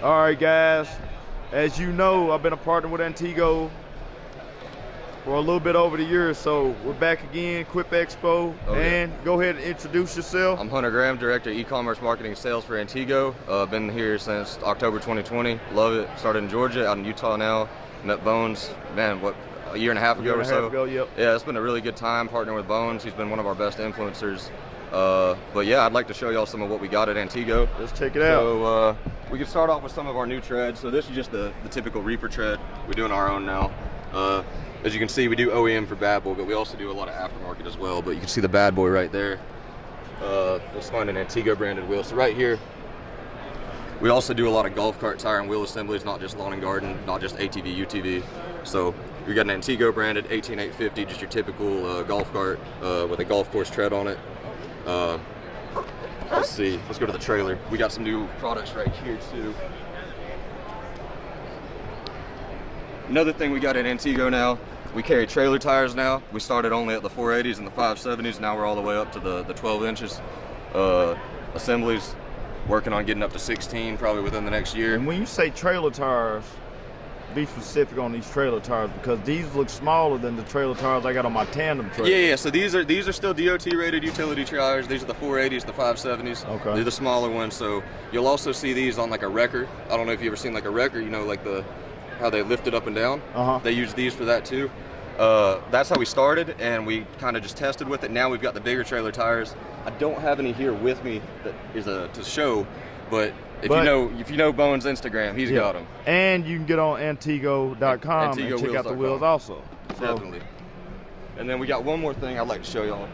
All right, guys. As you know, I've been a partner with Antego for a little bit over the years, so we're back again, Quip Expo, and go ahead and introduce yourself. I'm Hunter Graham, Director of E-commerce Marketing and Sales for Antego. Been here since October 2020. Love it. Started in Georgia, out in Utah now. Met Bones, man, what, a year and a half ago or so? Yep. Yeah, it's been a really good time partnering with Bones. He's been one of our best influencers. But yeah, I'd like to show y'all some of what we got at Antego. Let's check it out. So we can start off with some of our new treads. So this is just the typical Reaper tread. We're doing our own now. As you can see, we do OEM for Bad Boy, but we also do a lot of aftermarket as well. But you can see the Bad Boy right there. Let's find an Antego branded wheel. So right here, we also do a lot of golf cart tire and wheel assemblies, not just lawn and garden, not just ATV, UTV. So we got an Antego branded 18850, just your typical golf cart with a golf course tread on it. Let's see, let's go to the trailer. We got some new products right here too. Another thing we got at Antego now, we carry trailer tires now. We started only at the 480s and the 570s. Now we're all the way up to the 12 inches. Assemblies, working on getting up to 16 probably within the next year. And when you say trailer tires, be specific on these trailer tires, because these look smaller than the trailer tires I got on my tandem trailer. Yeah, so these are still DOT rated utility tires. These are the 480s, the 570s. Okay. They're the smaller ones. So you'll also see these on like a wrecker. I don't know if you've ever seen like a wrecker, you know, like how they lift it up and down. They use these for that too. That's how we started, and we kind of just tested with it. Now we've got the bigger trailer tires. I don't have any here with me that is to show, but if you know Bones' Instagram, he's got them. And you can get on Antego.com and check out the wheels also. Definitely. And then we got one more thing I'd like to show y'all.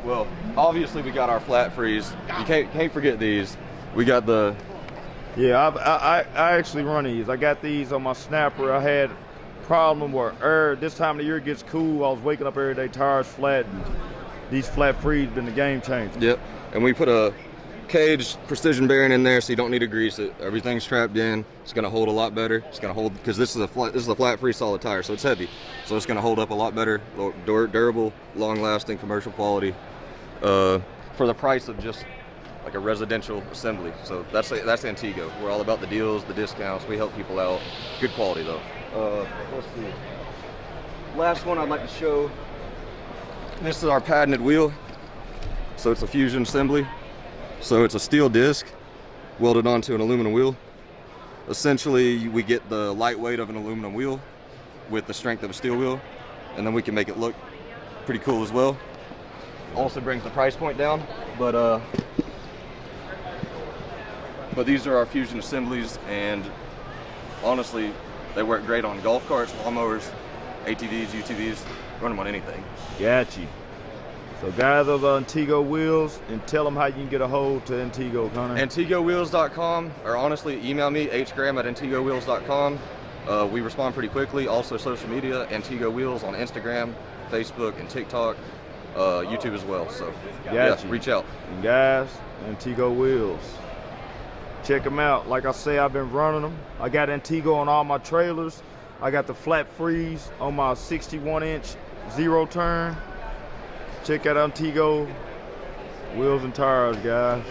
Well, obviously we got our flat freeze. You can't forget these. We got the. Yeah, I actually run these. I got these on my snapper. I had a problem where this time of the year it gets cool. I was waking up every day, tires flat, and these flat freeze been the game changer. Yep. And we put a cage precision bearing in there, so you don't need to grease it. Everything's strapped in. It's going to hold a lot better. It's going to hold, because this is a flat free solid tire, so it's heavy. So it's going to hold up a lot better, durable, long lasting, commercial quality, for the price of just like a residential assembly. So that's Antego. We're all about the deals, the discounts. We help people out. Good quality though. Let's see. Last one I'd like to show. This is our patented wheel. So it's a fusion assembly. So it's a steel disc welded onto an aluminum wheel. Essentially, we get the lightweight of an aluminum wheel with the strength of a steel wheel, and then we can make it look pretty cool as well. Also brings the price point down, but these are our fusion assemblies, and honestly, they work great on golf carts, lawnmowers, ATVs, UTVs, run them on anything. Gotcha. So guys of Antego Wheels, and tell them how you can get a hold to Antego, Connor. AntegoWheels.com, or honestly, email me, hgraham@AntegoWheels.com. We respond pretty quickly. Also social media, Antego Wheels on Instagram, Facebook, and TikTok, YouTube as well. So yeah, reach out. And guys, Antego Wheels. Check them out. Like I say, I've been running them. I got Antego on all my trailers. I got the flat freeze on my 61-inch zero turn. Check out Antego Wheels and Tires, guys.